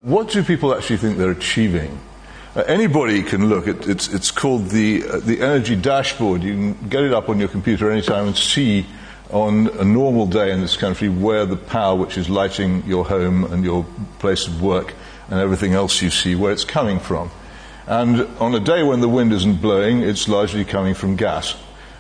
What do people actually think they're achieving? Anybody can look at it's called the energy dashboard. You can get it up on your computer anytime and see on a normal day in this country where the power which is lighting your home and your place of work and everything else you see, where it's coming from. And on a day when the wind isn't blowing, it's largely coming from gas.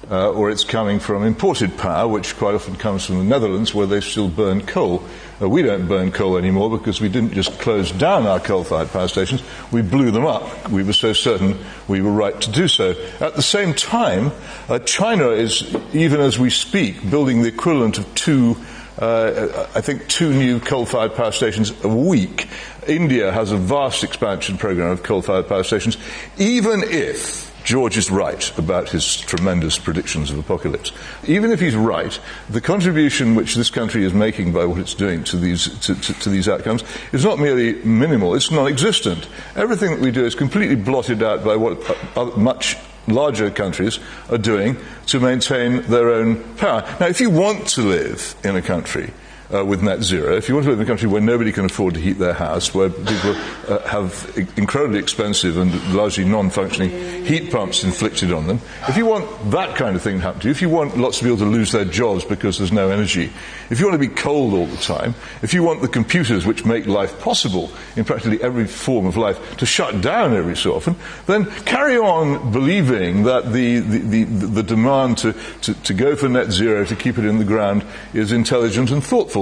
Or it's coming from imported power, which quite often comes from the Netherlands, where they still burn coal. We don't burn coal anymore because we didn't just close down our coal-fired power stations, we blew them up. We were so certain we were right to do so. At the same time, China is, even as we speak, building the equivalent of two new coal-fired power stations a week. India has a vast expansion program of coal-fired power stations, even if George is right about his tremendous predictions of apocalypse. Even if he's right, the contribution which this country is making by what it's doing to these outcomes is not merely minimal, it's non-existent. Everything that we do is completely blotted out by what much larger countries are doing to maintain their own power. Now, if you want to live in a country with net zero, if you want to live in a country where nobody can afford to heat their house, where people have incredibly expensive and largely non-functioning heat pumps inflicted on them, if you want that kind of thing to happen to you, if you want lots of people to lose their jobs because there's no energy, if you want to be cold all the time, if you want the computers which make life possible in practically every form of life to shut down every so often, then carry on believing that the demand to go for net zero, to keep it in the ground, is intelligent and thoughtful.